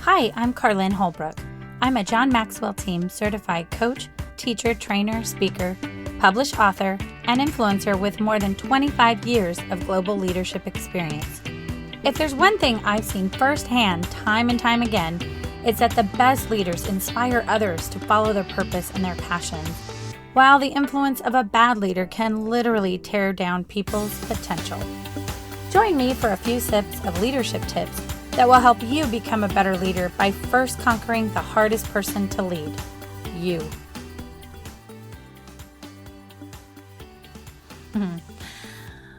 Hi, I'm Carlin Holbrook. I'm a John Maxwell Team certified coach, teacher, trainer, speaker, published author, and influencer with more than 25 years of global leadership experience. If there's one thing I've seen firsthand time and time again, it's that the best leaders inspire others to follow their purpose and their passions, while the influence of a bad leader can literally tear down people's potential. Join me for a few sips of leadership tips that will help you become a better leader by first conquering the hardest person to lead, you.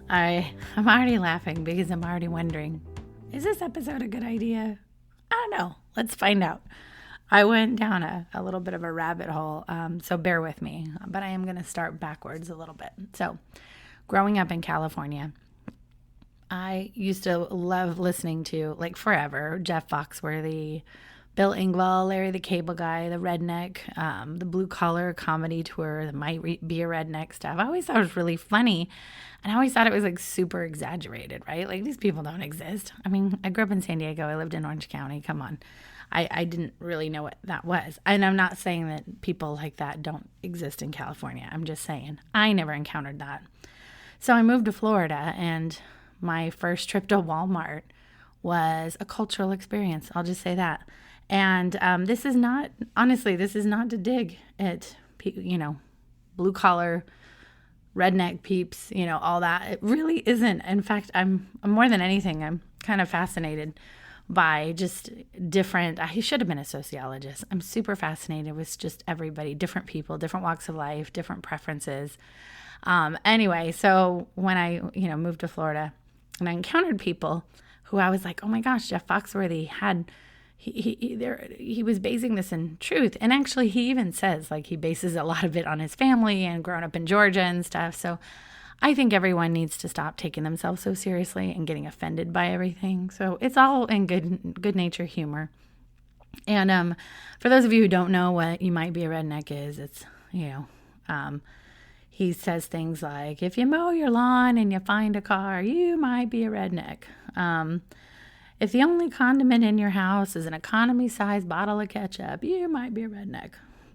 I'm already laughing because I'm already wondering, is this episode a good idea? I don't know. Let's find out. I went down a little bit of a rabbit hole, so bear with me. But I am going to start backwards a little bit. So, growing up in California, I used to love listening to, like forever, Jeff Foxworthy, Bill Engvall, Larry the Cable Guy, the Redneck, the Blue Collar Comedy Tour, the Might Be a Redneck stuff. I always thought it was really funny, and I always thought it was like super exaggerated, right? Like these people don't exist. I mean, I grew up in San Diego. I lived in Orange County. Come on. I didn't really know what that was. And I'm not saying that people like that don't exist in California. I'm just saying I never encountered that. So I moved to Florida, and my first trip to Walmart was a cultural experience. I'll just say that. And this is not to dig at, blue collar, redneck peeps, all that. It really isn't. In fact, I'm more than anything, I'm kind of fascinated by just different, I should have been a sociologist. I'm super fascinated with just everybody, different people, different walks of life, different preferences. Anyway, so when I, moved to Florida and I encountered people who I was like, oh my gosh, Jeff Foxworthy had, he was basing this in truth. And actually he even says like he bases a lot of it on his family and growing up in Georgia and stuff. So I think everyone needs to stop taking themselves so seriously and getting offended by everything. So it's all in good nature humor. And for those of you who don't know what You Might Be a Redneck is, it's, he says things like, if you mow your lawn and you find a car, you might be a redneck. If the only condiment in your house is an economy-sized bottle of ketchup, you might be a redneck.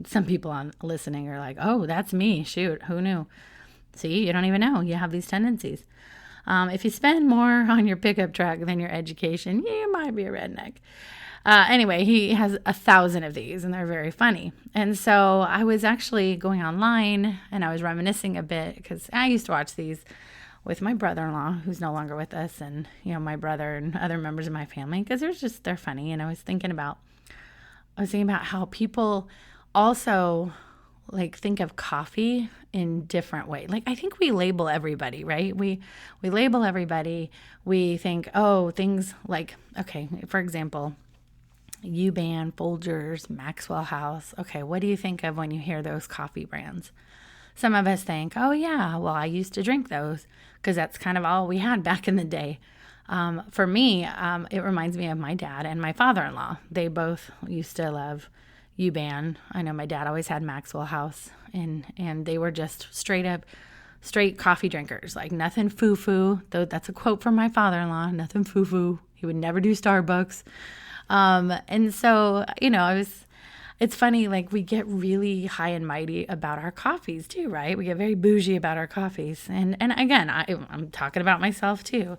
Some people listening are like, oh, that's me. Shoot, who knew? See, you don't even know. You have these tendencies. If you spend more on your pickup truck than your education, you might be a redneck. Anyway, he has 1,000 of these, and they're very funny. And so I was actually going online, and I was reminiscing a bit, because I used to watch these with my brother-in-law, who's no longer with us, and, my brother and other members of my family, because they're funny. And I was thinking about how people also like think of coffee in different ways. Like I think we label everybody, right? We label everybody. We think, oh, things like, okay, for example, Yuban, Folgers, Maxwell House. Okay, what do you think of when you hear those coffee brands? Some of us think, oh yeah, well, I used to drink those because that's kind of all we had back in the day. For me, it reminds me of my dad and my father-in-law. They both used to love Yuban. I know my dad always had Maxwell House, and they were just straight coffie drinkers, like nothing foo-foo. Though that's a quote from my father-in-law, nothing foo-foo. He would never do Starbucks. And so, it's funny, like we get really high and mighty about our coffees too, right? We get very bougie about our coffees. And again, I'm talking about myself too.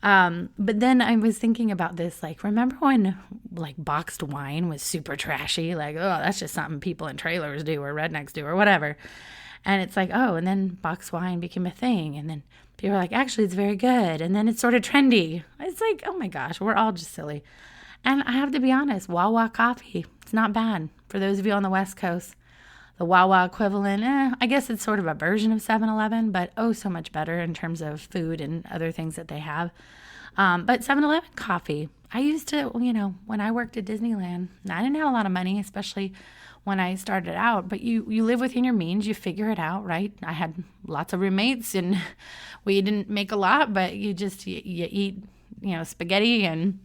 But then I was thinking about this, like, remember when like boxed wine was super trashy? Like, oh, that's just something people in trailers do or rednecks do or whatever. And it's like, oh, and then boxed wine became a thing. And then people are like, actually, it's very good. And then it's sort of trendy. It's like, oh my gosh, we're all just silly. And I have to be honest, Wawa coffee, it's not bad. For those of you on the West Coast, the Wawa equivalent, I guess it's sort of a version of 7-Eleven, but oh, so much better in terms of food and other things that they have. But 7-Eleven coffee, I used to, when I worked at Disneyland, I didn't have a lot of money, especially when I started out, but you live within your means, you figure it out, right? I had lots of roommates and we didn't make a lot, but you eat, spaghetti and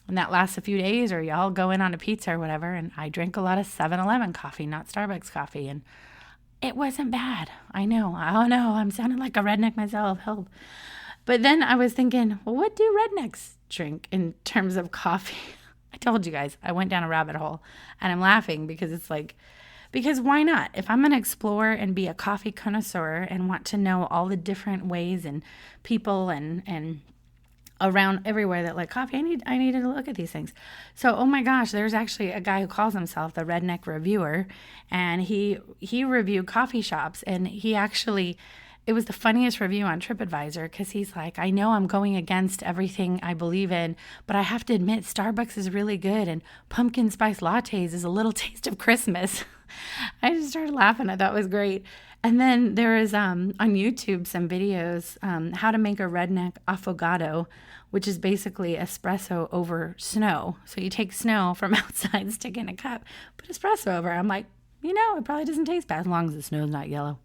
that lasts a few days, or y'all go in on a pizza or whatever. And I drink a lot of 7-Eleven coffee, not Starbucks coffee. And it wasn't bad. I know. Oh no, I'm sounding like a redneck myself. Help. But then I was thinking, well, what do rednecks drink in terms of coffee? I told you guys, I went down a rabbit hole, and I'm laughing because it's like, because why not? If I'm going to explore and be a coffee connoisseur and want to know all the different ways and people and around everywhere that like coffee, I needed to look at these things. So, oh my gosh, there's actually a guy who calls himself the Redneck Reviewer, and he reviewed coffee shops, and it was the funniest review on TripAdvisor because he's like, I know I'm going against everything I believe in, but I have to admit Starbucks is really good and pumpkin spice lattes is a little taste of Christmas. I just started laughing. I thought it was great. And then there is on YouTube some videos, how to make a redneck affogato, which is basically espresso over snow. So you take snow from outside, stick in a cup, put espresso over. I'm like, it probably doesn't taste bad as long as the snow's not yellow.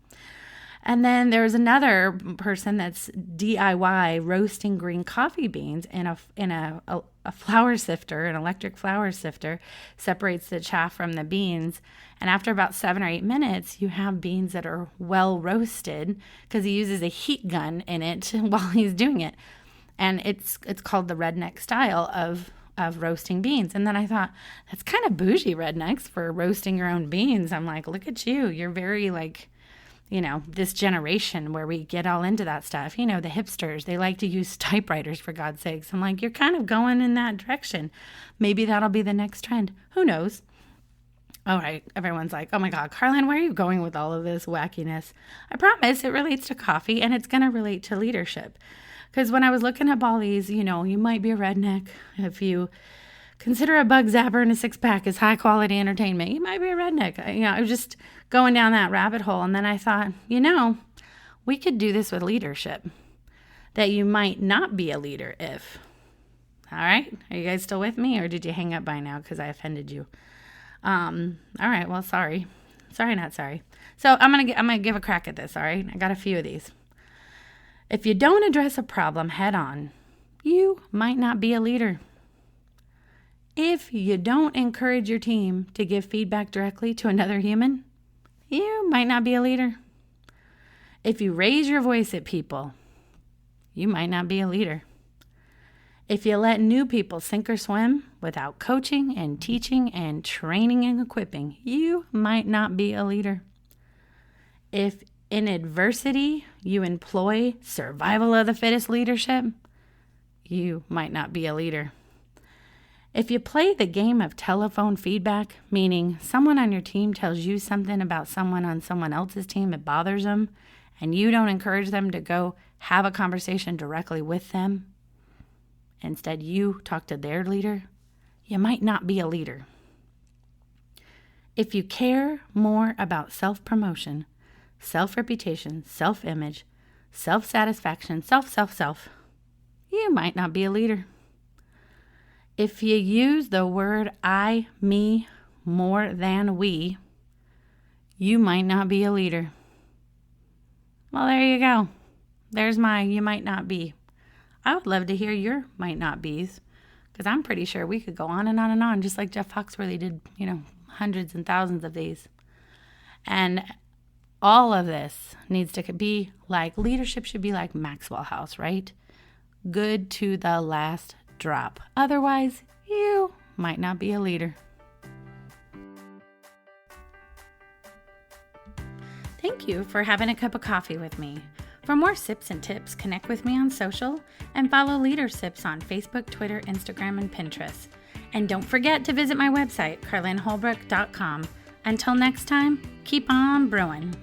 And then there's another person that's DIY roasting green coffee beans in a flour sifter, an electric flour sifter, separates the chaff from the beans. And after about 7 or 8 minutes, you have beans that are well roasted because he uses a heat gun in it while he's doing it. And it's called the redneck style of roasting beans. And then I thought, that's kind of bougie, rednecks, for roasting your own beans. I'm like, look at you. You're very like, this generation where we get all into that stuff. The hipsters, they like to use typewriters, for God's sakes. I'm like, you're kind of going in that direction. Maybe that'll be the next trend. Who knows? All right. Everyone's like, oh my God, Carlin, where are you going with all of this wackiness? I promise it relates to coffee, and it's going to relate to leadership. Because when I was looking up all these, you might be a redneck if you consider a bug zapper and a 6-pack as high quality entertainment. You might be a redneck. I was just going down that rabbit hole. And then I thought, we could do this with leadership. That you might not be a leader if. All right. Are you guys still with me, or did you hang up by now because I offended you? All right. Well, sorry. Sorry, not sorry. So I'm gonna give a crack at this. All right. I got a few of these. If you don't address a problem head on, you might not be a leader. If you don't encourage your team to give feedback directly to another human, you might not be a leader. If you raise your voice at people, you might not be a leader. If you let new people sink or swim without coaching and teaching and training and equipping, you might not be a leader. If in adversity you employ survival of the fittest leadership, you might not be a leader. If you play the game of telephone feedback, meaning someone on your team tells you something about someone on someone else's team that bothers them, and you don't encourage them to go have a conversation directly with them, instead you talk to their leader, you might not be a leader. If you care more about self-promotion, self-reputation, self-image, self-satisfaction, self, you might not be a leader. If you use the word I, me, more than we, you might not be a leader. Well, there you go. There's my you might not be. I would love to hear your might not be's, because I'm pretty sure we could go on and on and on, just like Jeff Foxworthy did, hundreds and thousands of these. And all of this needs to be like, leadership should be like Maxwell House, right? Good to the last drop. Otherwise, you might not be a leader. Thank you for having a cup of coffee with me. For more sips and tips, connect with me on social and follow Leader Sips on Facebook, Twitter, Instagram, and Pinterest. And don't forget to visit my website, carlinholbrook.com. Until next time, keep on brewing.